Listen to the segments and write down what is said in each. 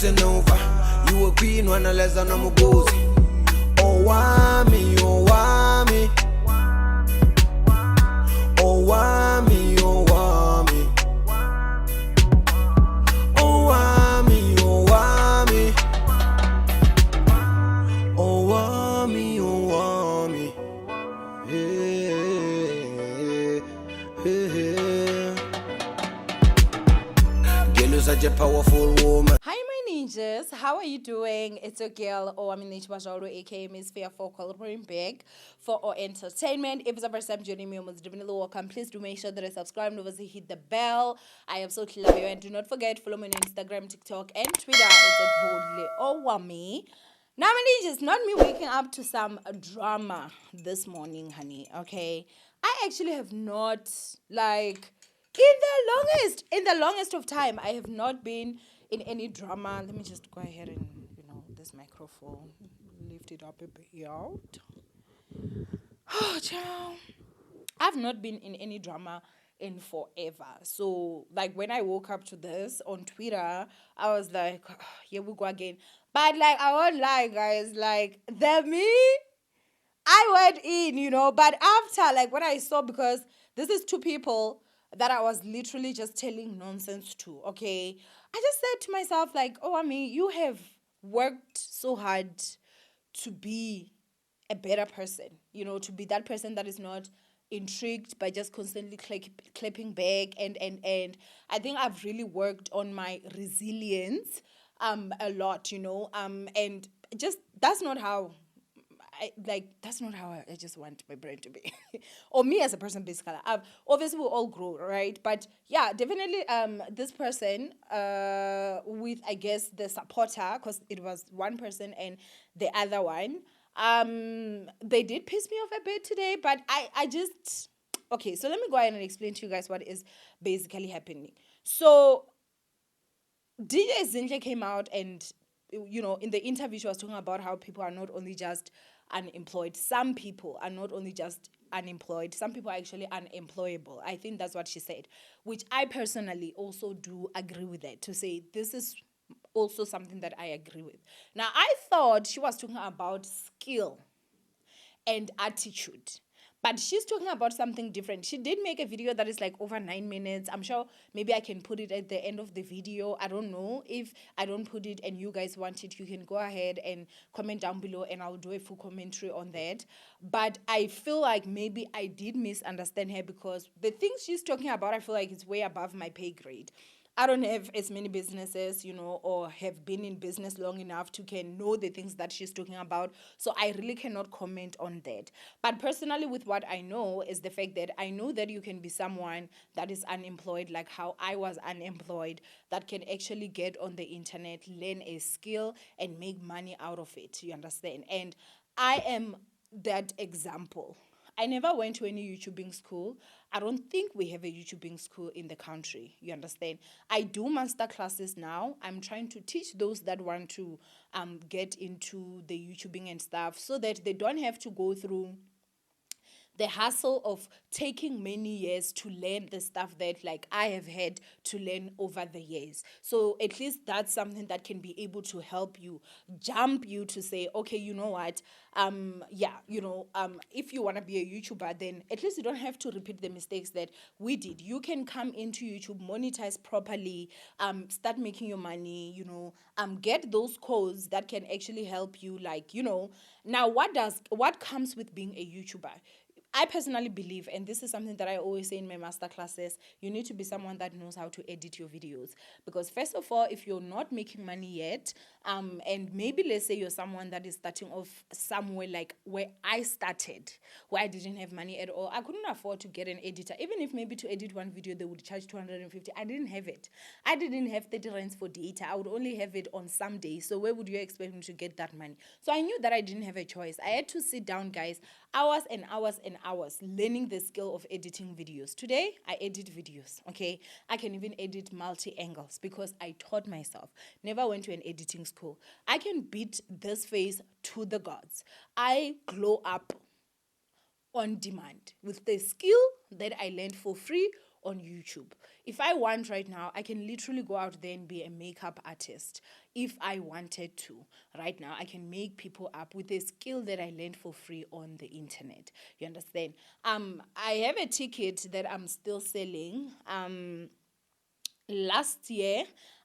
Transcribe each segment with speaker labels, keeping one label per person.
Speaker 1: listen over. You a queen when I less than I'm a gozy. Owamie, Owamie. Owamie, Owamie. Owamie, Owamie. Owamie, Owamie. Hey, hey, hey. Girl, you're such a powerful woman.
Speaker 2: Hi, my ninjas. How are you doing? It's your girl, Owamie, aka Miss Fair Focal, back for our entertainment. If it's the first time joining me, almost definitely welcome. Please do make sure that I subscribe and obviously hit the bell. I absolutely love you. And do not forget, follow me on Instagram, TikTok, and Twitter. It's at boldly Owamie. Now, my ninjas, not me waking up to some drama this morning, honey. Okay, I actually have not in the longest of time, I have not been in any drama. Let me just go ahead and, this microphone, lift it up a bit out. Oh, child. I've not been in any drama in forever. So, like, when I woke up to this on Twitter, I was like, oh, here we go again. But, like, I won't lie, guys. Like, I went in, but after, like, when I saw, because this is two people that I was literally just telling nonsense to, okay? I just said to myself, like, oh, I mean, you have worked so hard to be a better person, to be that person that is not intrigued by just constantly clapping back. And I think I've really worked on my resilience a lot, and just that's not how I just want my brain to be, or me as a person, basically. Obviously we all grow, right? But yeah, definitely, this person, with, I guess, the supporter, because it was one person and the other one, they did piss me off a bit today. But I just, okay. So let me go ahead and explain to you guys what is basically happening. So DJ Zinhle came out and, in the interview, she was talking about how people are not only just unemployed. Some people are not only just unemployed. Some people are actually unemployable. I think that's what she said, which I personally also do agree with that, to say this is also something that I agree with. Now, I thought she was talking about skill and attitude. But she's talking about something different. She did make a video that is like over 9 minutes. I'm sure maybe I can put it at the end of the video. I don't know. If I don't put it and you guys want it, you can go ahead and comment down below and I'll do a full commentary on that. But I feel like maybe I did misunderstand her, because the things she's talking about, I feel like it's way above my pay grade. I don't have as many businesses, or have been in business long enough to can know the things that she's talking about. So I really cannot comment on that. But personally, with what I know, is the fact that I know that you can be someone that is unemployed, like how I was unemployed, that can actually get on the internet, learn a skill, and make money out of it. You understand? And I am that example. I never went to any YouTubing school. I don't think we have a YouTubing school in the country. You understand? I do master classes now. I'm trying to teach those that want to get into the YouTubing and stuff, so that they don't have to go through the hassle of taking many years to learn the stuff that, like, I have had to learn over the years. So at least that's something that can be able to help you, jump you to say, okay, you know what, if you want to be a YouTuber, then at least you don't have to repeat the mistakes that we did. You can come into YouTube, monetize properly, start making your money, get those codes that can actually help you, now what comes with being a YouTuber? I personally believe, and this is something that I always say in my master classes, you need to be someone that knows how to edit your videos. Because first of all, if you're not making money yet, and maybe let's say you're someone that is starting off somewhere like where I started, where I didn't have money at all, I couldn't afford to get an editor. Even if maybe to edit one video, they would charge 250. I didn't have it. I didn't have 30 rands for data. I would only have it on some days. So where would you expect me to get that money? So I knew that I didn't have a choice. I had to sit down, guys, hours and hours and hours learning the skill of editing videos. Today, I edit videos, okay? I can even edit multi-angles because I taught myself. Never went to an editing school. I can beat this face to the gods. I glow up on demand with the skill that I learned for free on YouTube. If I want right now, I can literally go out there and be a makeup artist. If I wanted to, right now, I can make people up with a skill that I learned for free on the internet. You understand? I have a ticket that I'm still selling. Last year,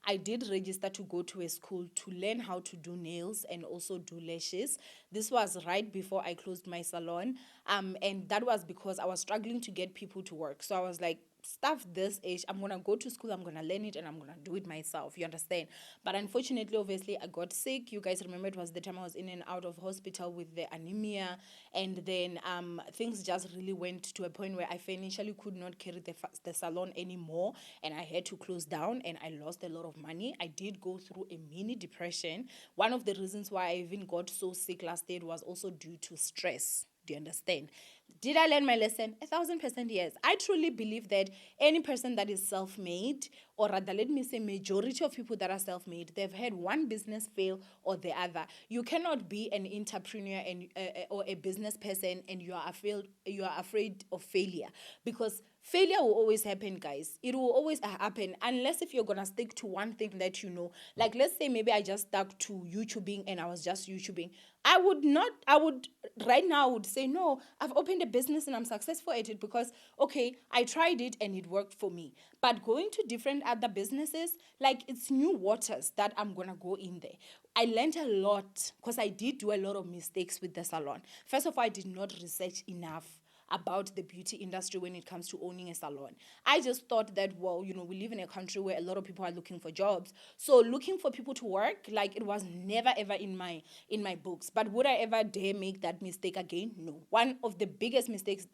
Speaker 2: I did register to go to a school to learn how to do nails and also do lashes. This was right before I closed my salon. And that was because I was struggling to get people to work. So I was like, stuff this age, I'm gonna go to school, I'm gonna learn it, and I'm gonna do it myself. You understand? But unfortunately, obviously, I got sick. You guys remember it was the time I was in and out of hospital with the anemia, and then things just really went to a point where I financially could not carry the salon anymore, and I had to close down, and I lost a lot of money. I did go through a mini depression. One of the reasons why I even got so sick last year was also due to stress. Do you understand? Did I learn my lesson? 1,000% yes. I truly believe that any person that is self-made, or rather, let me say, majority of people that are self-made, they've had one business fail or the other. You cannot be an entrepreneur and or a business person and you are afraid of failure, because failure will always happen, guys. It will always happen unless if you're gonna stick to one thing that you know. Like, let's say maybe I just stuck to YouTubing and I was just YouTubing. I would right now I would say no, I've opened a business and I'm successful at it because okay, I tried it and it worked for me. But going to different other businesses, like, it's new waters that I'm gonna go in there. I learned a lot because I did do a lot of mistakes with the salon. First of all, I did not research enough about the beauty industry when it comes to owning a salon. I just thought that, well, we live in a country where a lot of people are looking for jobs. So looking for people to work, like, it was never ever in my books. But would I ever dare make that mistake again? No. One of the biggest mistakes,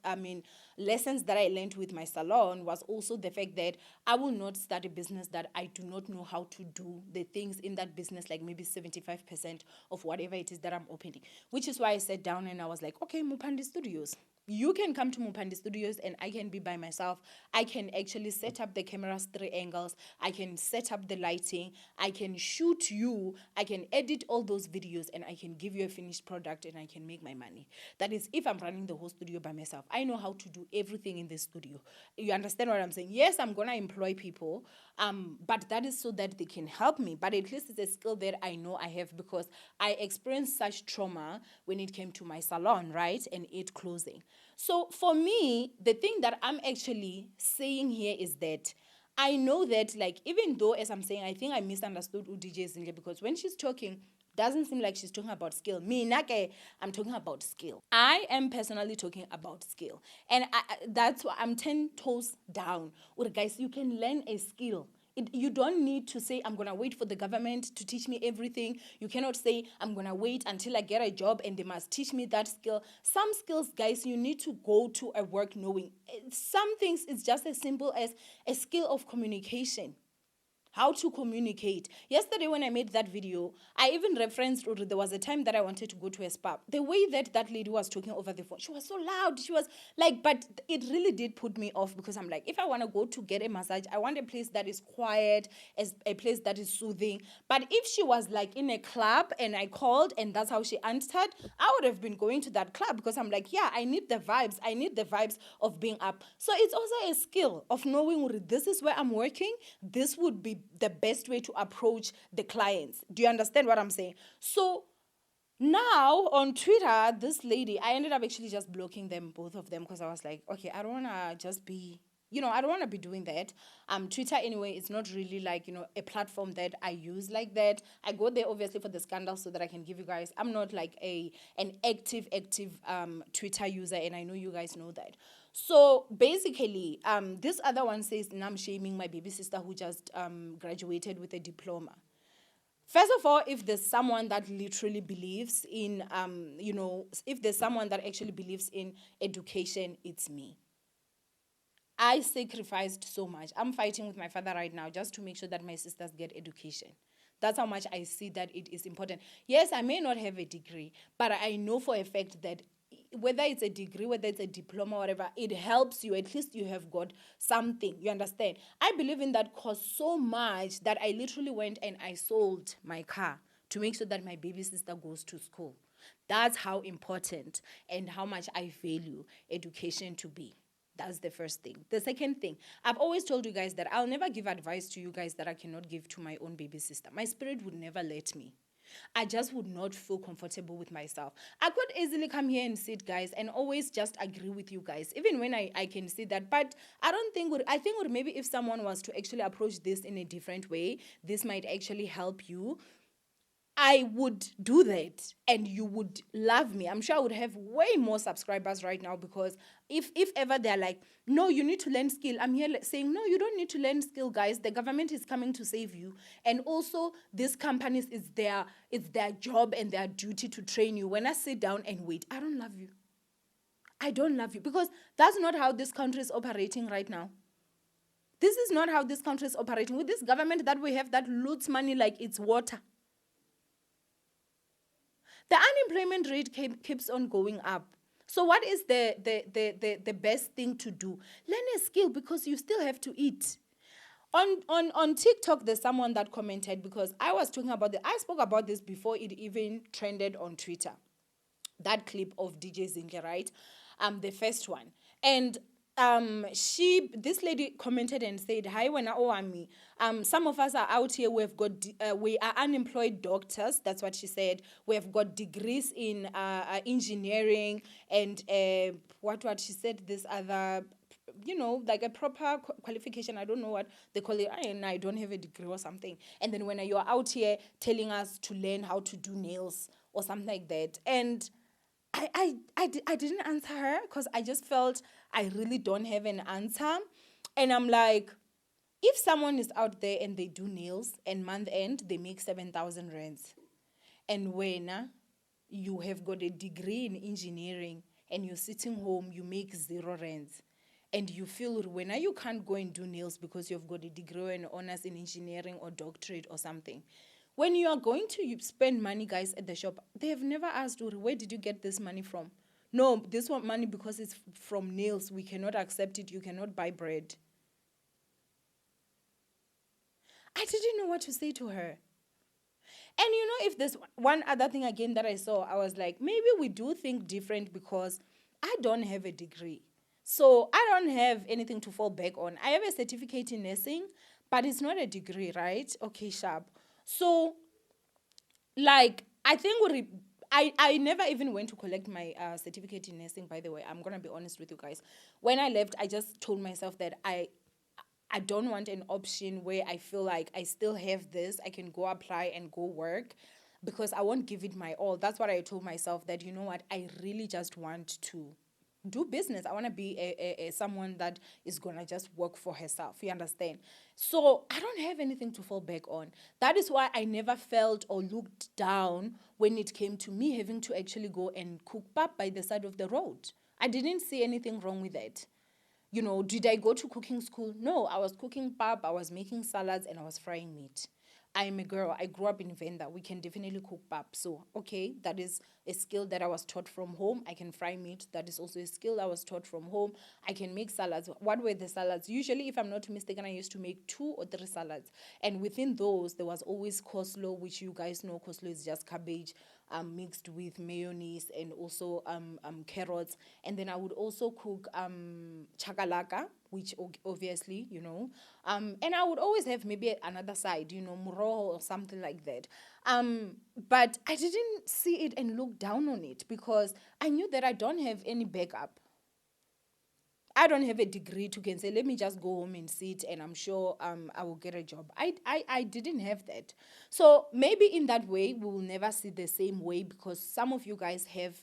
Speaker 2: lessons that I learned with my salon was also the fact that I will not start a business that I do not know how to do the things in that business, like maybe 75% of whatever it is that I'm opening. Which is why I sat down and I was like, okay, Mupandi Studios. You can come to Mupandi Studios and I can be by myself. I can actually set up the cameras 3 angles. I can set up the lighting. I can shoot you. I can edit all those videos and I can give you a finished product and I can make my money. That is if I'm running the whole studio by myself. I know how to do everything in the studio. You understand what I'm saying? Yes, I'm going to employ people, but that is so that they can help me. But at least it's a skill that I know I have because I experienced such trauma when it came to my salon, right? And it closing. So for me, the thing that I'm actually saying here is that I know that, like, even though, as I'm saying, I think I misunderstood UDJ Zingle because when she's talking, doesn't seem like she's talking about skill. Me, Nake, I'm talking about skill. I am personally talking about skill. And that's why I'm 10 toes down. Or guys, you can learn a skill. You don't need to say, I'm going to wait for the government to teach me everything. You cannot say, I'm going to wait until I get a job and they must teach me that skill. Some skills, guys, you need to go to a work knowing. Some things, it's just as simple as a skill of communication. How to communicate. Yesterday when I made that video, I even referenced, or there was a time that I wanted to go to a spa. The way that lady was talking over the phone, she was so loud. She was like, but it really did put me off because I'm like, if I want to go to get a massage, I want a place that is quiet, as a place that is soothing. But if she was like in a club and I called and that's how she answered, I would have been going to that club because I'm like, yeah, I need the vibes. I need the vibes of being up. So it's also a skill of knowing this is where I'm working. This would be the best way to approach the clients. Do you understand what I'm saying? So now on Twitter, this lady, I ended up actually just blocking them, both of them, because I was like, okay, I don't want to just be, I don't want to be doing that. Twitter anyway, it's not really like, a platform that I use like that. I go there obviously for the scandal so that I can give you guys, I'm not like an active Twitter user, and I know you guys know that. So basically, this other one says, I'm shaming my baby sister who just graduated with a diploma. First of all, if there's someone that literally believes in, if there's someone that actually believes in education, it's me. I sacrificed so much. I'm fighting with my father right now just to make sure that my sisters get education. That's how much I see that it is important. Yes, I may not have a degree, but I know for a fact that whether it's a degree, whether it's a diploma, whatever, it helps you. At least you have got something. You understand? I believe in that cause so much that I literally went and I sold my car to make sure that my baby sister goes to school. That's how important and how much I value education to be. That's the first thing. The second thing, I've always told you guys that I'll never give advice to you guys that I cannot give to my own baby sister. My spirit would never let me. I just would not feel comfortable with myself. I could easily come here and sit, guys, and always just agree with you guys, even when I can see that. But I don't think, I think maybe if someone was to actually approach this in a different way, this might actually help you. I would do that and you would love me. I'm sure I would have way more subscribers right now, because if ever they're like, no, you need to learn skill, I'm here saying, no, you don't need to learn skill, guys. The government is coming to save you. And also, these companies, it's their job and their duty to train you. When I sit down and wait, I don't love you. I don't love you, because that's not how this country is operating right now. This is not how this country is operating. With this government that we have that loots money like it's water. The unemployment rate keeps on going up. So what is the best thing to do? Learn a skill, because you still have to eat. On TikTok, there's someone that commented, because I was talking about I spoke about this before it even trended on Twitter. That clip of DJ Zinhle, right? The first one. And this lady commented and said, hi, when Owamie, some of us are out here, we are unemployed doctors. That's what she said. We have got degrees in engineering and what she said, this other, like a proper qualification. I don't know what they call it. I don't have a degree or something. And then when you're out here telling us to learn how to do nails or something like that. And I didn't answer her, because I just felt I really don't have an answer. And I'm like, if someone is out there and they do nails and month end, they make 7,000 rands. And when you have got a degree in engineering and you're sitting home, you make 0 rands. And you feel when you can't go and do nails because you've got a degree or an honors in engineering or doctorate or something. When you are going to spend money, guys, at the shop, they have never asked, where did you get this money from? No, this one money because it's from nails. We cannot accept it. You cannot buy bread. I didn't know what to say to her. And if there's one other thing again that I saw, I was like, maybe we do think different, because I don't have a degree. So I don't have anything to fall back on. I have a certificate in nursing, but it's not a degree, right? Okay, sharp. So, like, I think I never even went to collect my certificate in nursing, by the way. I'm going to be honest with you guys. When I left, I just told myself that I don't want an option where I feel like I still have this. I can go apply and go work, because I won't give it my all. That's what I told myself, that, you know what, I really just want to do business. I want to be a someone that is going to just work for herself. You understand? So I don't have anything to fall back on. That is why I never felt or looked down when it came to me having to actually go and cook pap by the side of the road. I didn't see anything wrong with that. Did I go to cooking school? No, I was cooking pap, I was making salads, and I was frying meat. I'm a girl. I grew up in Venda. We can definitely cook pap. So, okay, that is a skill that I was taught from home. I can fry meat. That is also a skill I was taught from home. I can make salads. What were the salads? Usually, if I'm not mistaken, I used to make 2 or 3 salads. And within those, there was always coleslaw, which you guys know coleslaw is just cabbage mixed with mayonnaise and also carrots. And then I would also cook chakalaka, which obviously, and I would always have maybe another side, muro or something like that. But I didn't see it and look down on it, because I knew that I don't have any backup. I don't have a degree to can say, let me just go home and sit and I'm sure I will get a job. I didn't have that. So maybe in that way, we will never see the same way, because some of you guys have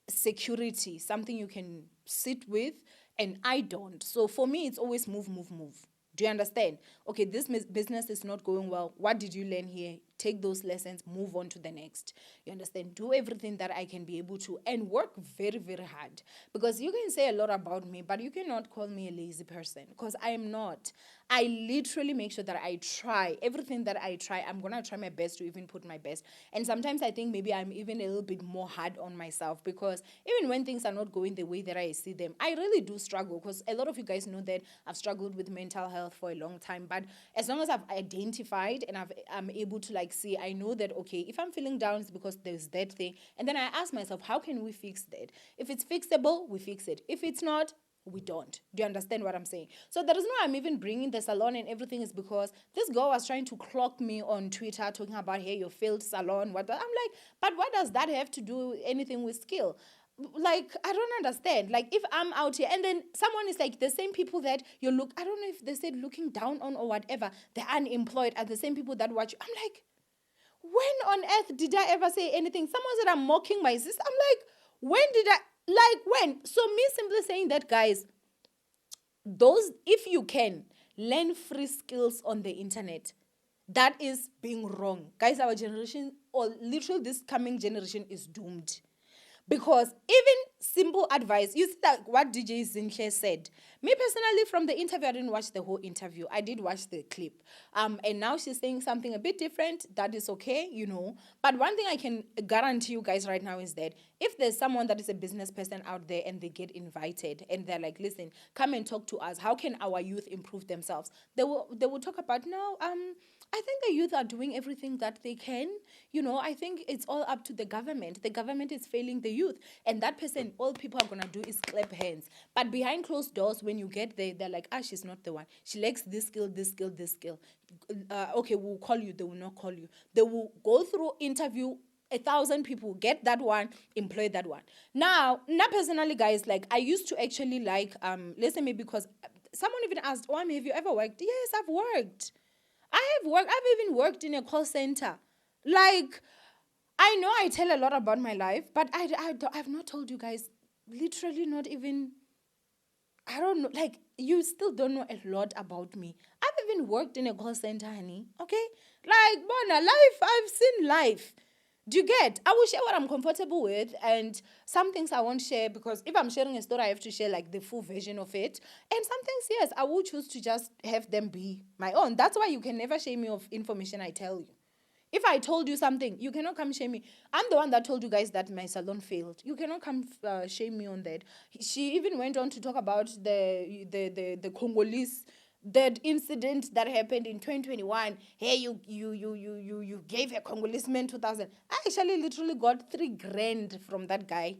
Speaker 2: security, something you can sit with, and I don't. So for me, it's always move, move, move. Do you understand? Okay, this business is not going well. What did you learn here? Take those lessons, move on to the next. You understand? Do everything that I can be able to and work very, very hard. Because you can say a lot about me, but you cannot call me a lazy person, because I am not. I literally make sure that I try. Everything that I try, I'm going to try my best to even put my best. And sometimes I think maybe I'm even a little bit more hard on myself, because even when things are not going the way that I see them, I really do struggle, because a lot of you guys know that I've struggled with mental health for a long time. But as long as I've identified and I'm able to see, I know that, okay, if I'm feeling down, it's because there's that thing. And then I ask myself, how can we fix that? If it's fixable, we fix it. If it's not, we don't. Do you understand what I'm saying? So there is no I'm even bringing the salon and everything is because this girl was trying to clock me on Twitter talking about, hey, your failed salon. What? I'm like, but what does that have to do anything with skill? Like, I don't understand. Like, if I'm out here and then someone is like, the same people that you look, I don't know if they said looking down on or whatever, the unemployed are the same people that watch you. I'm like, when on earth did I ever say anything? Someone said I'm mocking my sister. I'm like, when did I, like, when? So me simply saying that, guys, those, if you can, learn free skills on the internet. That is being wrong. Guys, our generation, or literally this coming generation, is doomed. Because even simple advice, you see that what DJ Zinhle said. Me personally, from the interview, I didn't watch the whole interview. I did watch the clip. And now she's saying something a bit different. That is okay, you know. But one thing I can guarantee you guys right now is that if there's someone that is a business person out there and they get invited and they're like, listen, come and talk to us. How can our youth improve themselves? They will talk about, no, I think the youth are doing everything that they can. You know, I think it's all up to the government. The government is failing the youth. And that person, all people are going to do is clap hands. But behind closed doors, when you get there, they're like, she's not the one. She lacks this skill, this skill, this skill. Okay, we'll call you. They will not call you. They will go through interview 1,000 people, get that one, employ that one. Now personally, guys, like I used to actually like, listen, maybe because someone even asked, Owamie, have you ever worked? Yes, I've worked. I have worked. I've even worked in a call center. Like, I know I tell a lot about my life, but I've not told you guys, literally not even, I don't know, like, you still don't know a lot about me. I've even worked in a call center, honey, okay? Like, Bona, life, I've seen life. Do you get? I will share what I'm comfortable with, and some things I won't share because if I'm sharing a story, I have to share like the full version of it. And some things, yes, I will choose to just have them be my own. That's why you can never shame me of information I tell you. If I told you something, you cannot come shame me. I'm the one that told you guys that my salon failed. You cannot come shame me on that. She even went on to talk about the Congolese, that incident that happened in 2021. Hey, you gave a Congolese man 2,000. I actually literally got 3 grand from that guy.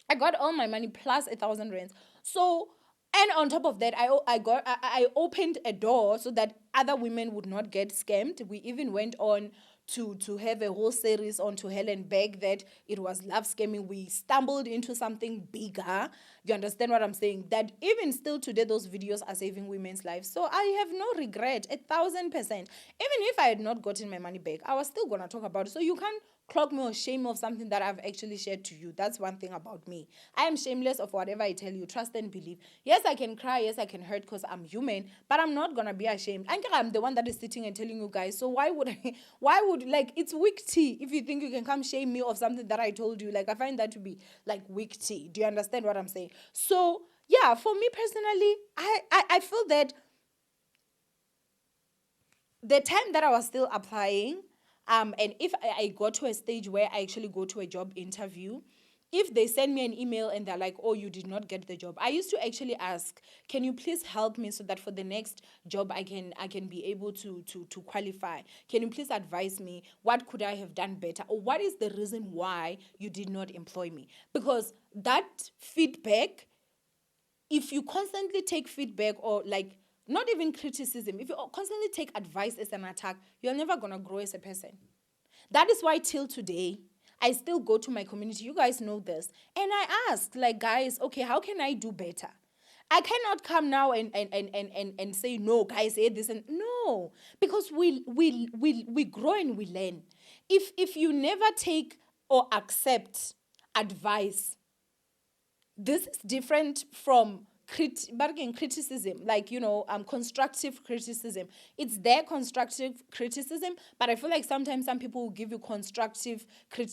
Speaker 2: I got all my money plus 1,000 rands. So, and on top of that, I opened a door so that other women would not get scammed. We even went on to have a whole series on To Hell and Back that it was love scamming. We stumbled into something bigger. You understand what I'm saying? That even still today, those videos are saving women's lives. So I have no regret, 1,000%. Even if I had not gotten my money back, I was still going to talk about it. So you can't clock me or shame me of something that I've actually shared to you. That's one thing about me. I am shameless of whatever I tell you. Trust and believe. Yes, I can cry. Yes, I can hurt because I'm human. But I'm not going to be ashamed. I think I'm the one that is sitting and telling you guys. So why would like, it's weak tea if you think you can come shame me of something that I told you. Like, I find that to be like weak tea. Do you understand what I'm saying? So, yeah, for me personally, I feel that the time that I was still applying, and if I got to a stage where I actually go to a job interview, if they send me an email and they're like, oh, you did not get the job, I used to actually ask, can you please help me so that for the next job I can be able to qualify? Can you please advise me? What could I have done better? Or what is the reason why you did not employ me? Because that feedback, if you constantly take feedback or like, not even criticism, if you constantly take advice as an attack, you're never going to grow as a person. That is why till today, I still go to my community. You guys know this. And I ask, like, guys, okay, how can I do better? I cannot come now and say, no, guys, say this. And no, because we grow and we learn. If you never take or accept advice, this is different from criticism, like, constructive criticism. It's their constructive criticism, but I feel like sometimes some people will give you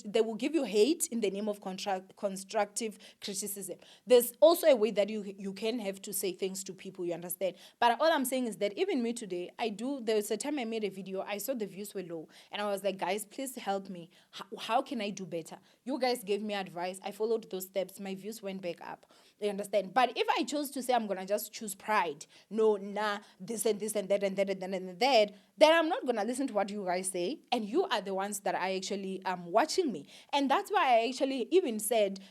Speaker 2: they will give you hate in the name of constructive criticism. There's also a way that you can have to say things to people, you understand? But all I'm saying is that even me today, there was a time I made a video, I saw the views were low, and I was like, guys, please help me. How can I do better? You guys gave me advice, I followed those steps, my views went back up. You understand? But if I chose to say I'm gonna just choose pride, no, nah, this and this and that and that and that and that, then I'm not gonna listen to what you guys say, and you are the ones that are actually watching me. And that's why I actually even said,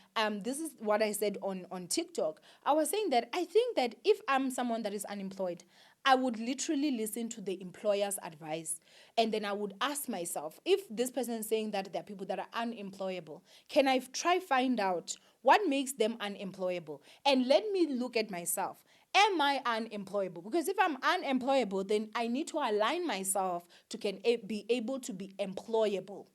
Speaker 2: this is what I said on TikTok. I was saying that I think that if I'm someone that is unemployed, I would literally listen to the employer's advice. And then I would ask myself, if this person is saying that there are people that are unemployable, can I try find out what makes them unemployable? And let me look at myself. Am I unemployable? Because if I'm unemployable, then I need to align myself to be able to be employable.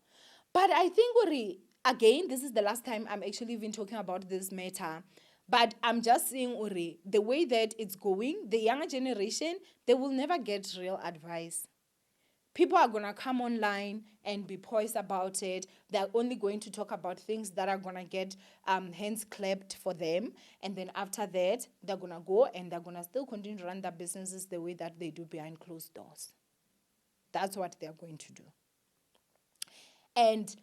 Speaker 2: But I think, Uri, again, this is the last time I'm actually even talking about this matter. But I'm just saying, Uri, the way that it's going, the younger generation, they will never get real advice. People are going to come online and be poised about it. They're only going to talk about things that are going to get hands clapped for them. And then after that, they're going to go and they're going to still continue to run their businesses the way that they do behind closed doors. That's what they're going to do. And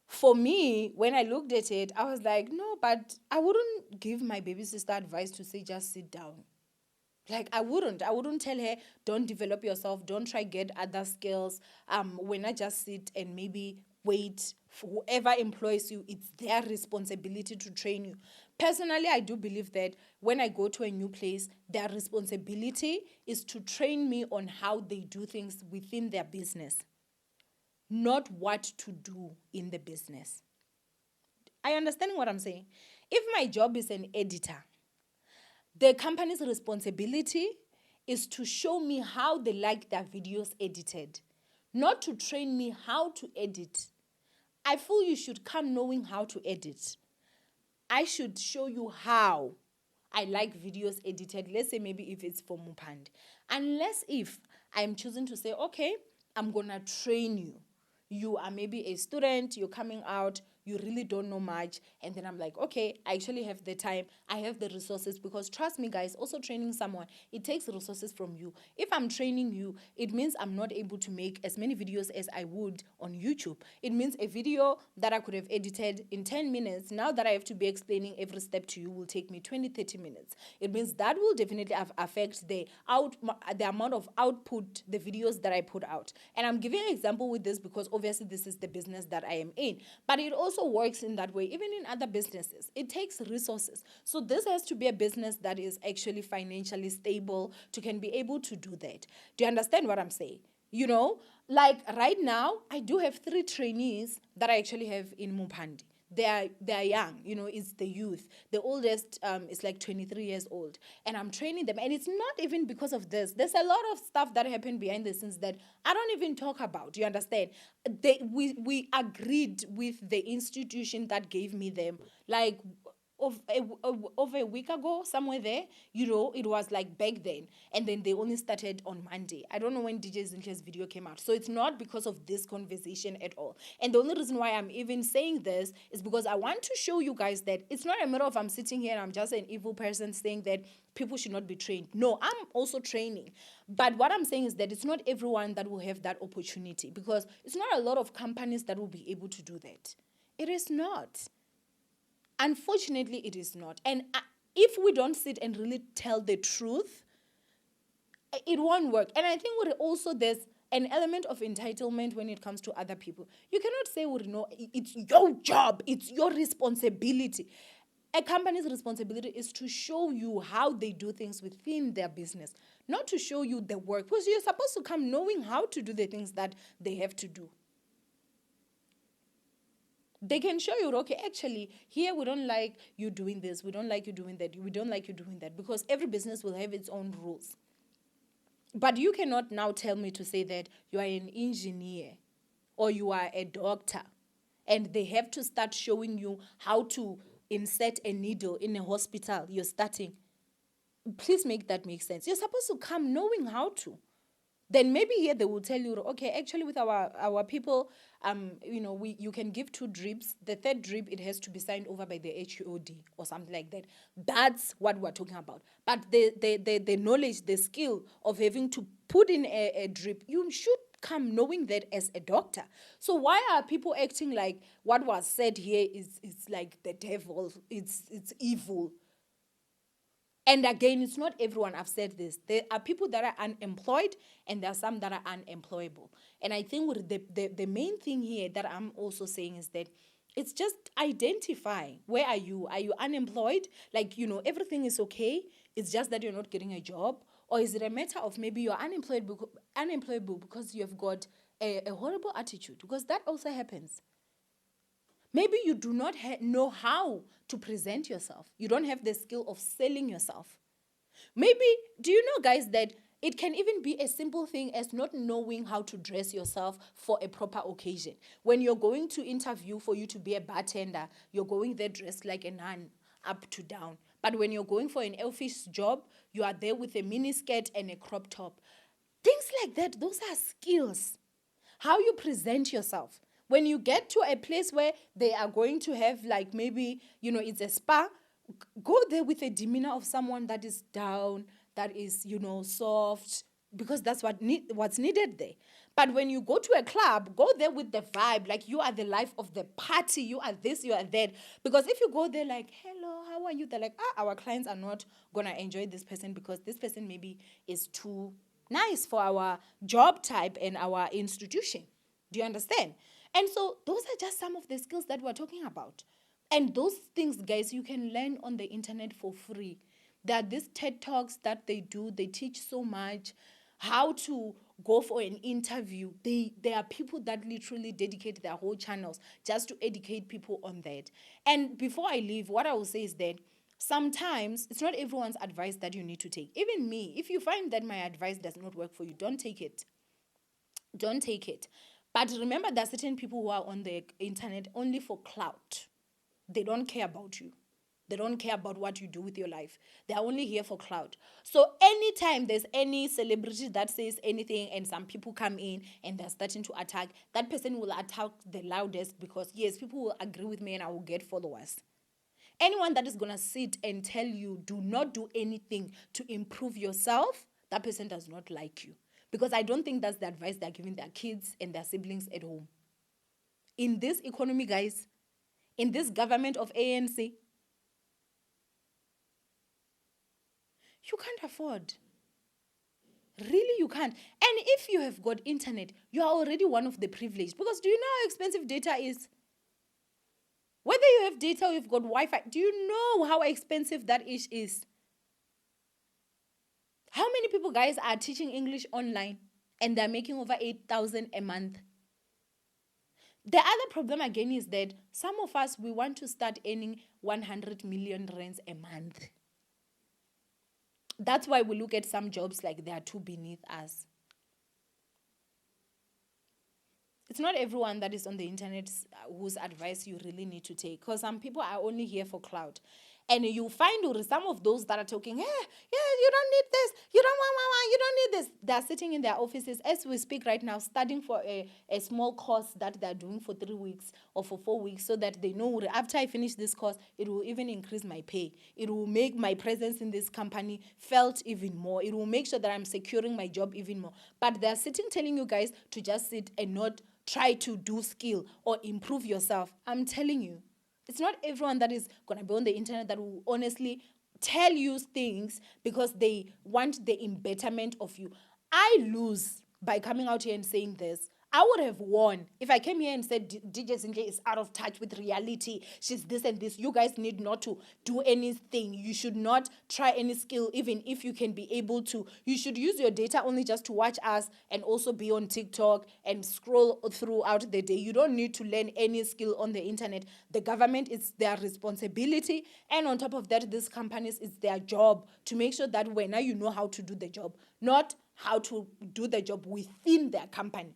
Speaker 2: for me, when I looked at it, I was like, no, but I wouldn't give my baby sister advice to say, just sit down. Like, I wouldn't tell her, don't develop yourself, don't try get other skills. When I just sit and maybe wait for whoever employs you, it's their responsibility to train you. Personally, I do believe that when I go to a new place, their responsibility is to train me on how they do things within their business, not what to do in the business. I understand what I'm saying. If my job is an editor, the company's responsibility is to show me how they like their videos edited, not to train me how to edit. I feel you should come knowing how to edit. I should show you how I like videos edited. Let's say maybe if it's for Mupand. Unless if I'm choosing to say, okay, I'm going to train you. You are maybe a student, you're coming out, you really don't know much, and then I'm like, okay, I actually have the time, I have the resources, because trust me guys, also training someone, it takes resources from you. If I'm training you, it means I'm not able to make as many videos as I would on YouTube. It means a video that I could have edited in 10 minutes, now that I have to be explaining every step to you, will take me 20-30 minutes. It means that will definitely affect the amount of output, the videos that I put out. And I'm giving an example with this because obviously this is the business that I am in, but it also works in that way. Even in other businesses, it takes resources. So this has to be a business that is actually financially stable to can be able to do that. Do you understand what I'm saying? You know, like right now, I do have 3 trainees that I actually have in Mupandi. They are young, you know, it's the youth. The oldest is like 23 years old. And I'm training them. And it's not even because of this. There's a lot of stuff that happened behind the scenes that I don't even talk about. You understand? We agreed with the institution that gave me them. Like, over a week ago, somewhere there, you know, it was like back then. And then they only started on Monday. I don't know when DJ Zinke's video came out. So it's not because of this conversation at all. And the only reason why I'm even saying this is because I want to show you guys that it's not a matter of I'm sitting here and I'm just an evil person saying that people should not be trained. No, I'm also training. But what I'm saying is that it's not everyone that will have that opportunity, because it's not a lot of companies that will be able to do that. It is not. Unfortunately, it is not. And if we don't sit and really tell the truth, it won't work. And I think also there's an element of entitlement when it comes to other people. You cannot say, no, it's your job, it's your responsibility. A company's responsibility is to show you how they do things within their business, not to show you the work, because you're supposed to come knowing how to do the things that they have to do. They can show you, okay, actually, here we don't like you doing this, we don't like you doing that, we don't like you doing that, because every business will have its own rules. But you cannot now tell me to say that you are an engineer or you are a doctor, and they have to start showing you how to insert a needle in a hospital you're starting. Please make that make sense. You're supposed to come knowing how to. Then maybe here they will tell you, okay, actually with our people, you can give 2 drips. The 3rd drip, it has to be signed over by the HOD or something like that. That's what we're talking about. But the knowledge, the skill of having to put in a drip, you should come knowing that as a doctor. So why are people acting like what was said here is like the devil, it's evil? And again, it's not everyone. I've said this. There are people that are unemployed and there are some that are unemployable. And I think with the main thing here that I'm also saying is that it's just identify, where are you? Are you unemployed? Like, everything is okay. It's just that you're not getting a job. Or is it a matter of maybe you're unemployable because you have got a horrible attitude? Because that also happens. Maybe you do not know how to present yourself. You don't have the skill of selling yourself. Maybe, do you know, guys, that it can even be a simple thing as not knowing how to dress yourself for a proper occasion. When you're going to interview for you to be a bartender, you're going there dressed like a nun, up to down. But when you're going for an office job, you are there with a mini skirt and a crop top. Things like that, those are skills. How you present yourself. When you get to a place where they are going to have, like, maybe, it's a spa, go there with a demeanor of someone that is down, that is, soft, because that's what's needed there. But when you go to a club, go there with the vibe, like you are the life of the party, you are this, you are that. Because if you go there like, hello, how are you? They're like, our clients are not going to enjoy this person because this person maybe is too nice for our job type and our institution. Do you understand? And so those are just some of the skills that we're talking about. And those things, guys, you can learn on the internet for free. There are these TED Talks that they do. They teach so much how to go for an interview. There are people that literally dedicate their whole channels just to educate people on that. And before I leave, what I will say is that sometimes it's not everyone's advice that you need to take. Even me, if you find that my advice does not work for you, don't take it. Don't take it. But remember, there are certain people who are on the internet only for clout. They don't care about you. They don't care about what you do with your life. They are only here for clout. So anytime there's any celebrity that says anything and some people come in and they're starting to attack, that person will attack the loudest because, yes, people will agree with me and I will get followers. Anyone that is going to sit and tell you do not do anything to improve yourself, that person does not like you. Because I don't think that's the advice they're giving their kids and their siblings at home. In this economy, guys, in this government of ANC, you can't afford. Really, you can't. And if you have got internet, you are already one of the privileged. Because do you know how expensive data is? Whether you have data or you've got Wi-Fi, do you know how expensive that is? How many people, guys, are teaching English online and they're making over 8,000 a month? The other problem again is that some of us, we want to start earning 100 million rands a month. That's why we look at some jobs like they are too beneath us. It's not everyone that is on the internet whose advice you really need to take, because some people are only here for clout. And you find some of those that are talking, you don't need this, you don't need this. They're sitting in their offices as we speak right now, studying for a small course that they're doing for 3 weeks or for 4 weeks, so that they know after I finish this course, it will even increase my pay. It will make my presence in this company felt even more. It will make sure that I'm securing my job even more. But they're sitting telling you guys to just sit and not try to do skill or improve yourself. I'm telling you, it's not everyone that is going to be on the internet that will honestly tell you things because they want the embetterment of you. I lose by coming out here and saying this. I would have won if I came here and said DJ Zinhle is out of touch with reality. She's this and this. You guys need not to do anything. You should not try any skill, even if you can be able to. You should use your data only just to watch us and also be on TikTok and scroll throughout the day. You don't need to learn any skill on the internet. The government, it's their responsibility. And on top of that, these companies, it's their job to make sure that when you know how to do the job, not how to do the job within their company.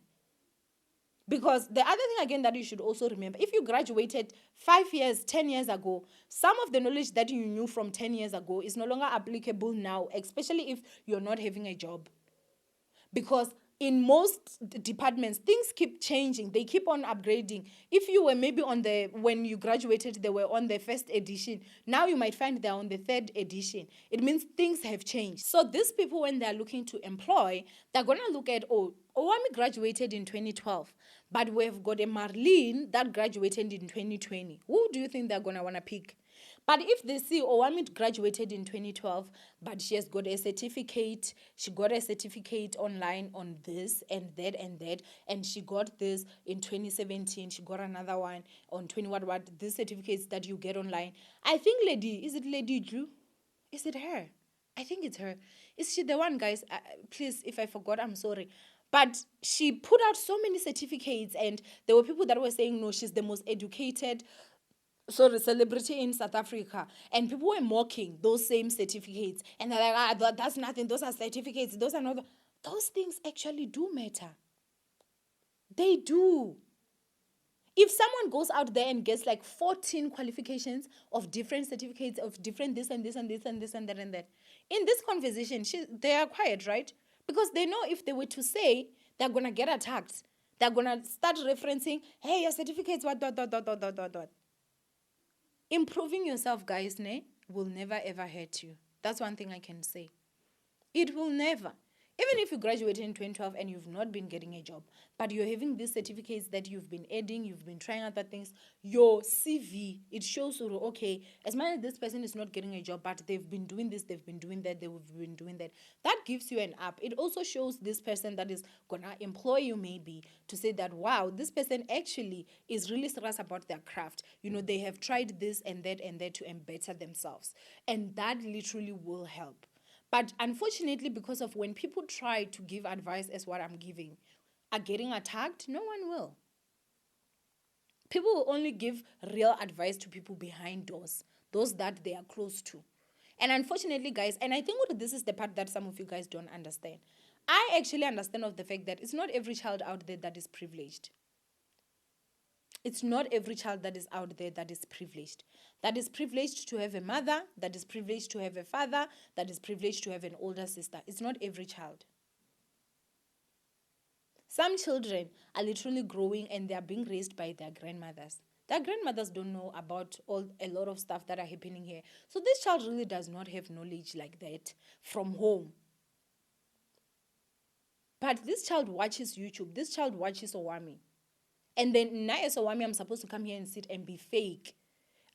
Speaker 2: Because the other thing, again, that you should also remember, if you graduated 5 years, 10 years ago, some of the knowledge that you knew from 10 years ago is no longer applicable now, especially if you're not having a job. Because in most departments, things keep changing. They keep on upgrading. If you were maybe when you graduated, they were on the first edition. Now you might find they're on the third edition. It means things have changed. So these people, when they're looking to employ, they're going to look at, Owamie graduated in 2012, but we've got a Marlene that graduated in 2020. Who do you think they're going to want to pick? But if they see Owamie graduated in 2012, but she has got a certificate, she got a certificate online on this and that and that, and she got this in 2017, she got another one on 20 what, these certificates that you get online. I think is it Lady Drew? Is it her? I think it's her. Is she the one, guys? Please, if I forgot, I'm sorry. But she put out so many certificates, and there were people that were saying, no, she's the most educated celebrity in South Africa, and people were mocking those same certificates, and they're like, that's nothing, those are certificates, those are not. Those things actually do matter. They do. If someone goes out there and gets like 14 qualifications of different certificates of different this and this and this and this and that and that, in this conversation, they are quiet, right? Because they know if they were to say, they're gonna get attacked. They're gonna start referencing, hey, your certificates, what, dot. Improving yourself, guys, will never ever hurt you. That's one thing I can say. It will never. Even if you graduated in 2012 and you've not been getting a job, but you're having these certificates that you've been adding, you've been trying other things, your CV, it shows, okay, as much as this person is not getting a job, but they've been doing this, they've been doing that, they've been doing that. That gives you an up. It also shows this person that is going to employ you maybe to say that, wow, this person actually is really serious about their craft. They have tried this and that to better themselves. And that literally will help. But unfortunately, because of when people try to give advice as what I'm giving, are getting attacked, no one will. People will only give real advice to people behind doors, those that they are close to. And unfortunately, guys, and I think this is the part that some of you guys don't understand. I actually understand of the fact that it's not every child out there that is privileged. It's not every child that is out there that is privileged. That is privileged to have a mother, that is privileged to have a father, that is privileged to have an older sister. It's not every child. Some children are literally growing and they are being raised by their grandmothers. Their grandmothers don't know about a lot of stuff that are happening here. So this child really does not have knowledge like that from home. But this child watches YouTube. This child watches Owamie. And then now as Owamie, I'm supposed to come here and sit and be fake.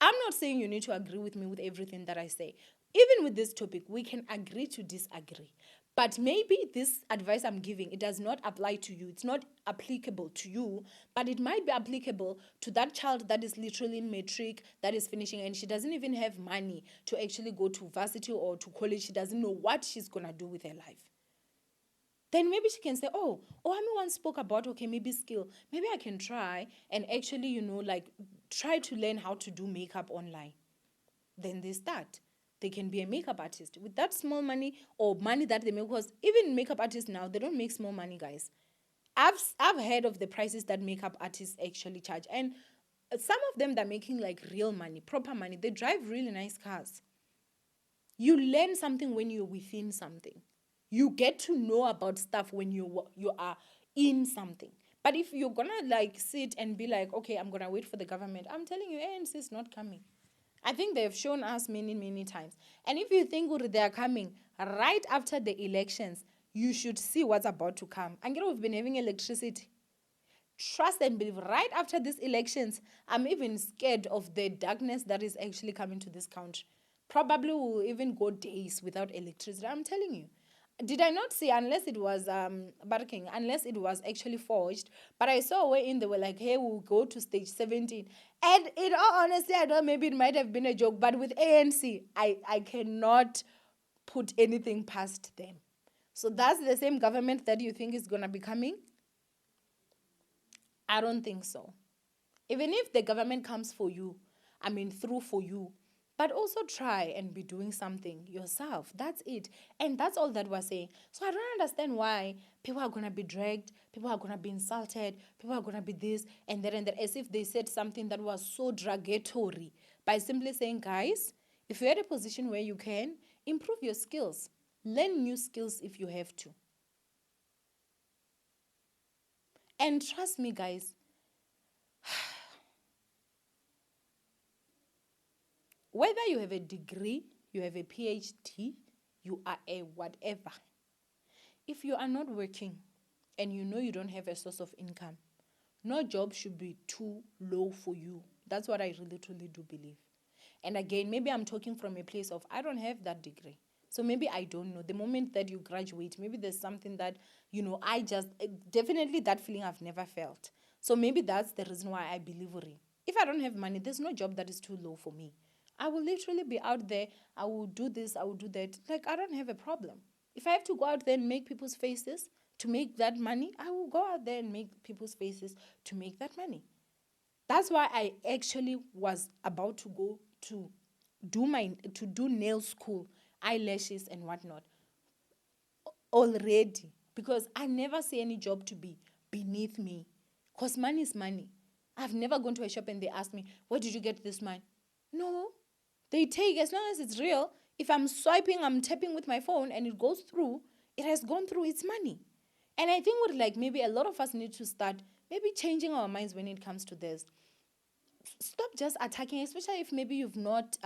Speaker 2: I'm not saying you need to agree with me with everything that I say. Even with this topic, we can agree to disagree. But maybe this advice I'm giving, it does not apply to you. It's not applicable to you, but it might be applicable to that child that is literally in matric, that is finishing, and she doesn't even have money to actually go to varsity or to college. She doesn't know what she's going to do with her life. Then maybe she can say, Owamie once spoke about, okay, maybe skill. Maybe I can try and actually, try to learn how to do makeup online. Then they start. They can be a makeup artist with that small money or money that they make. Because even makeup artists now, they don't make small money, guys. I've heard of the prices that makeup artists actually charge. And some of them, they're making like real money, proper money. They drive really nice cars. You learn something when you're within something. You get to know about stuff when you are in something. But if you're going to sit and be like, okay, I'm going to wait for the government, I'm telling you, ANC is not coming. I think they've shown us many, many times. And if you think they're coming right after the elections, you should see what's about to come. And we've been having electricity. Trust and believe, right after these elections, I'm even scared of the darkness that is actually coming to this country. Probably will even go days without electricity. I'm telling you. Did I not see, unless it was barking, unless it was actually forged, but I saw where in they were like, hey, we'll go to stage 17. And in all honesty, I know maybe it might have been a joke, but with ANC, I cannot put anything past them. So that's the same government that you think is going to be coming? I don't think so. Even if the government comes for you, through for you, but also try and be doing something yourself. That's it. And that's all that we're saying. So I don't understand why people are going to be dragged, people are going to be insulted, people are going to be this and that, as if they said something that was so derogatory by simply saying, guys, if you're at a position where you can, improve your skills. Learn new skills if you have to. And trust me, guys, whether you have a degree, you have a PhD, you are a whatever. If you are not working and you know you don't have a source of income, no job should be too low for you. That's what I really, truly do believe. And again, maybe I'm talking from a place of I don't have that degree. So maybe I don't know. The moment that you graduate, maybe there's something that, I just, definitely that feeling I've never felt. So maybe that's the reason why I believe Uri. If I don't have money, there's no job that is too low for me. I will literally be out there. I will do this. I will do that. Like, I don't have a problem. If I have to go out there and make people's faces to make that money, I will go out there and make people's faces to make that money. That's why I actually was about to go to do nail school, eyelashes and whatnot already, because I never see any job to be beneath me, because money is money. I've never gone to a shop and they ask me, where did you get this money? No, they take as long as it's real. If I'm swiping, I'm tapping with my phone and it goes through, it has gone through, it's money. And I think maybe a lot of us need to start maybe changing our minds when it comes to this. Stop just attacking, especially if maybe you've not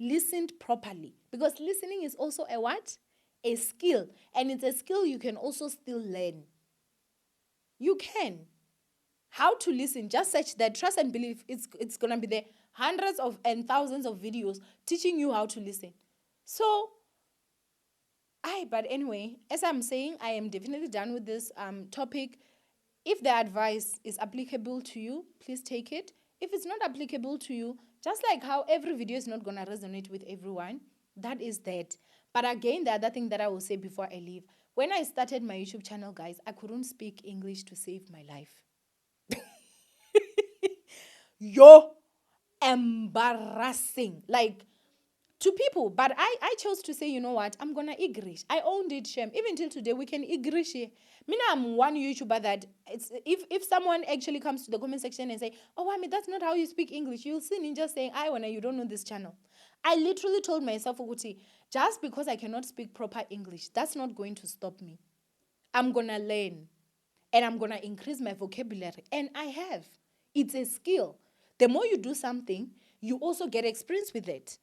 Speaker 2: listened properly. Because listening is also a what? A skill. And it's a skill you can also still learn. You can. How to listen, just search that. Trust and believe, it's going to be there. Hundreds of and thousands of videos teaching you how to listen. So, but anyway, as I'm saying, I am definitely done with this topic. If the advice is applicable to you, please take it. If it's not applicable to you, just like how every video is not going to resonate with everyone, that is that. But again, the other thing that I will say before I leave, when I started my YouTube channel, guys, I couldn't speak English to save my life. Yo, embarrassing. Like, to people, but I chose to say, you know what, I'm gonna English. I owned it, Shem. Even till today, we can English here. I'm one YouTuber that it's if someone actually comes to the comment section and say, oh, Owamie, that's not how you speak English, you'll see Ninja saying, I wanna, you don't know this channel. I literally told myself, Uguti, just because I cannot speak proper English, that's not going to stop me. I'm gonna learn and I'm gonna increase my vocabulary. And I have. It's a skill. The more you do something, you also get experience with it.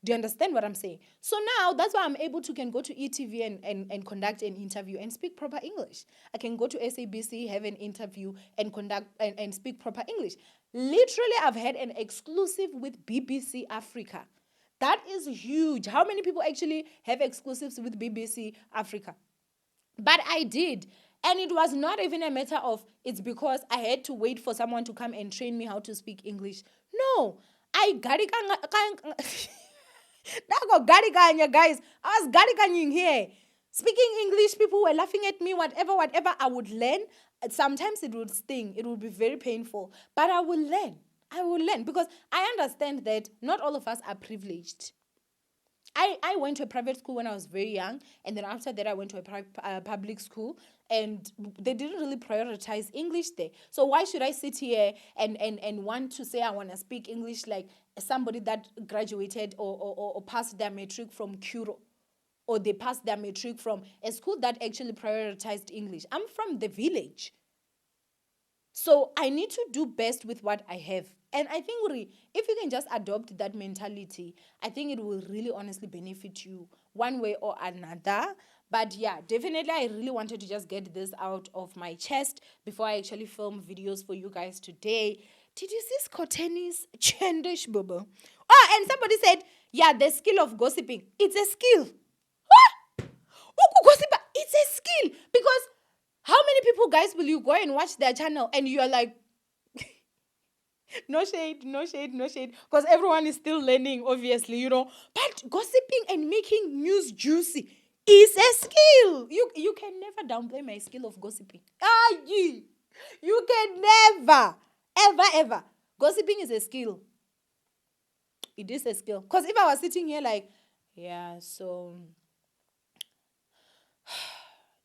Speaker 2: Do you understand what I'm saying? So now, that's why I'm able to can go to ETV and conduct an interview and speak proper English. I can go to SABC, have an interview and conduct and speak proper English. Literally, I've had an exclusive with BBC Africa. That is huge. How many people actually have exclusives with BBC Africa? But I did. And it was not even a matter of it's because I had to wait for someone to come and train me how to speak English. No. I got it. Guys. I was garikanying here. Speaking English, people were laughing at me, whatever, I would learn. Sometimes it would sting. It would be very painful. But I will learn. Because I understand that not all of us are privileged. I went to a private school when I was very young, and then after that I went to a public school, and they didn't really prioritize English there. So why should I sit here and want to say I want to speak English like somebody that graduated or passed their matric from Kuro, or they passed their matric from a school that actually prioritized English? I'm from the village. So I need to do best with what I have. And I think if you can just adopt that mentality, I think it will really honestly benefit you one way or another. But yeah, definitely I really wanted to just get this out of my chest before I actually film videos for you guys today. Did you see Scotteny's Chendish Bobo? Oh, and somebody said, yeah, the skill of gossiping. It's a skill. Gossip, it's a skill. Because how many people, guys, will you go and watch their channel and you're like, no shade. Because everyone is still learning, obviously, But gossiping and making news juicy is a skill. You can never downplay my skill of gossiping. You can never, ever. Gossiping is a skill. It is a skill. Because if I was sitting here like, yeah, so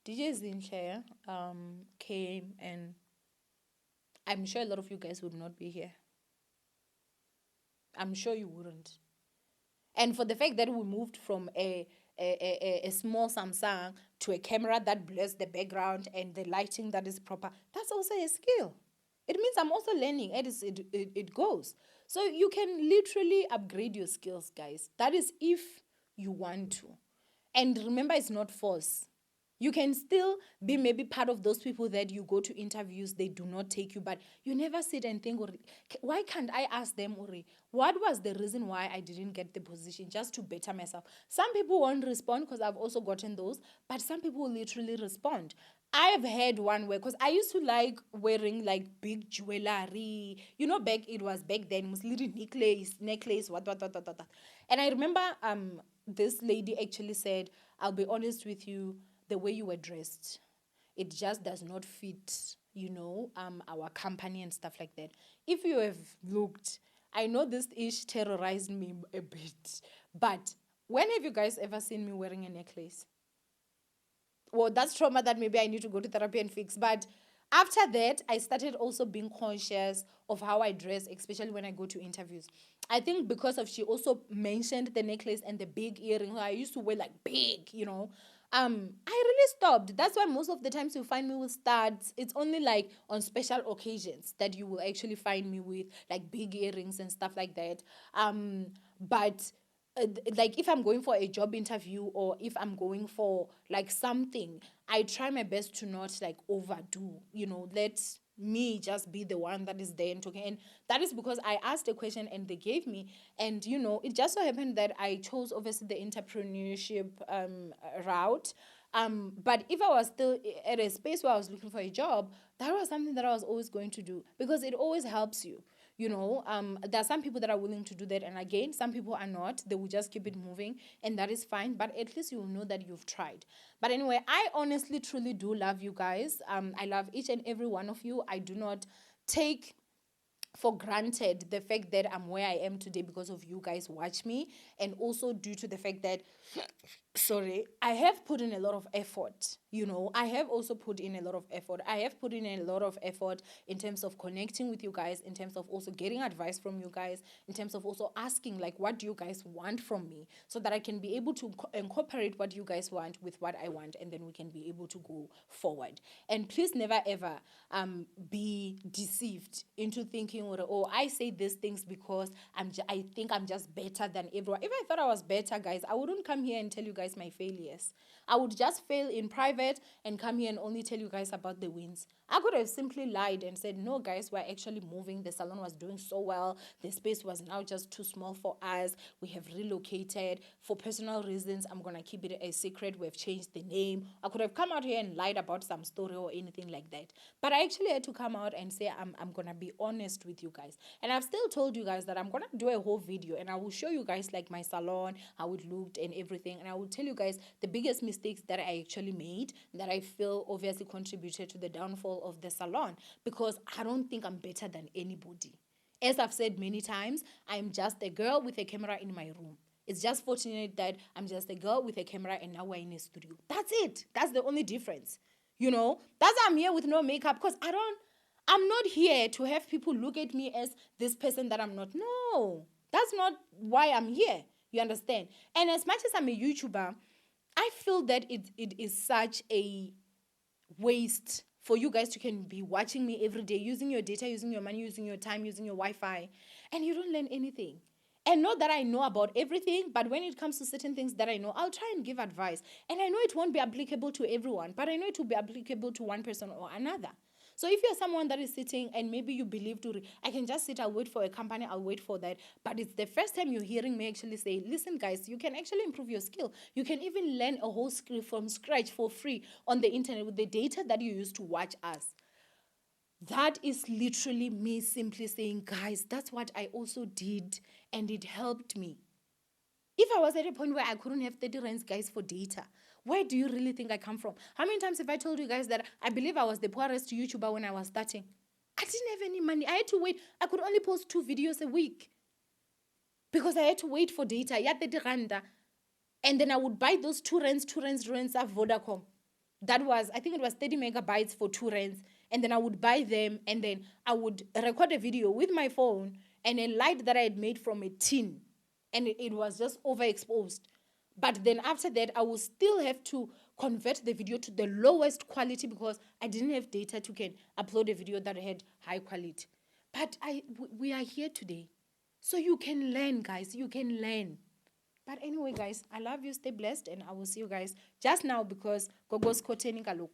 Speaker 2: DJ Zinhle came, and I'm sure a lot of you guys would not be here. I'm sure you wouldn't. And for the fact that we moved from a small Samsung to a camera that blurs the background and the lighting that is proper, that's also a skill. It means I'm also learning as it goes. So you can literally upgrade your skills, guys. That is if you want to. And remember, it's not force. You can still be maybe part of those people that you go to interviews, they do not take you, but you never sit and think, why can't I ask them, what was the reason why I didn't get the position, just to better myself? Some people won't respond, because I've also gotten those, but some people will literally respond. I've had one where, because I used to like wearing like big jewelry, it was back then, was little necklace, what. And I remember this lady actually said, I'll be honest with you, the way you were dressed, it just does not fit, our company and stuff like that. If you have looked, I know this ish terrorized me a bit, but when have you guys ever seen me wearing a necklace? Well, that's trauma that maybe I need to go to therapy and fix. But after that, I started also being conscious of how I dress, especially when I go to interviews. I think because of she also mentioned the necklace and the big earrings. I used to wear like big. I really stopped. That's why most of the times you find me with studs. It's only like on special occasions that you will actually find me with like big earrings and stuff like that. But like if I'm going for a job interview, or if I'm going for like something, I try my best to not like overdo, let me just be the one that is there and talking. And that is because I asked a question and they gave me, and it just so happened that I chose obviously the entrepreneurship route. But if I was still at a space where I was looking for a job, that was something that I was always going to do, because it always helps you. There are some people that are willing to do that, and again, some people are not. They will just keep it moving, and that is fine. But at least you will know that you've tried. But anyway, I honestly, truly do love you guys. I love each and every one of you. I do not take for granted the fact that I'm where I am today because of you guys watch me, and also due to the fact that sorry, I have put in a lot of effort. I have also put in a lot of effort. I have put in a lot of effort in terms of connecting with you guys, in terms of also getting advice from you guys, in terms of also asking, like, what do you guys want from me, so that I can be able to incorporate what you guys want with what I want, and then we can be able to go forward. And please never ever be deceived into thinking, oh, I say these things because I think I'm just better than everyone. If I thought I was better, guys, I wouldn't come here and tell you guys my failures. I would just fail in private and come here and only tell you guys about the wins. I could have simply lied and said, no, guys, we're actually moving. The salon was doing so well. The space was now just too small for us. We have relocated. For personal reasons, I'm going to keep it a secret. We've changed the name. I could have come out here and lied about some story or anything like that. But I actually had to come out and say, I'm going to be honest with you guys. And I've still told you guys that I'm going to do a whole video, and I will show you guys like my salon, how it looked and everything. And I will tell you guys the biggest mistakes that I actually made, that I feel obviously contributed to the downfall of the salon, because I don't think I'm better than anybody. As I've said many times, I'm just a girl with a camera in my room. It's just fortunate that I'm just a girl with a camera and now we're in a studio. That's it. That's the only difference. That's why I'm here with no makeup, because I'm not here to have people look at me as this person that I'm not. No, that's not why I'm here. You understand? And as much as I'm a YouTuber, I feel that it is such a waste for you guys to can be watching me every day, using your data, using your money, using your time, using your Wi-Fi, and you don't learn anything. And not that I know about everything, but when it comes to certain things that I know, I'll try and give advice. And I know it won't be applicable to everyone, but I know it will be applicable to one person or another. So if you're someone that is sitting and maybe you believe I can just sit, I'll wait for a company, I'll wait for that. But it's the first time you're hearing me actually say, listen, guys, you can actually improve your skill. You can even learn a whole skill from scratch for free on the internet with the data that you use to watch us. That is literally me simply saying, guys, that's what I also did, and it helped me. If I was at a point where I couldn't have 30 rands, guys, for data, where do you really think I come from? How many times have I told you guys that I believe I was the poorest YouTuber when I was starting? I didn't have any money. I had to wait. I could only post 2 videos a week because I had to wait for data. Yeah, 30 randa. And then I would buy those 2 rands at Vodacom. That was, I think it was 30 megabytes for 2 rands. And then I would buy them, and then I would record a video with my phone and a light that I had made from a tin. And it was just overexposed. But then after that, I will still have to convert the video to the lowest quality because I didn't have data to can upload a video that had high quality. But we are here today. So you can learn, guys. You can learn. But anyway, guys, I love you. Stay blessed, and I will see you guys just now because Gogo's Koteni Kaloku.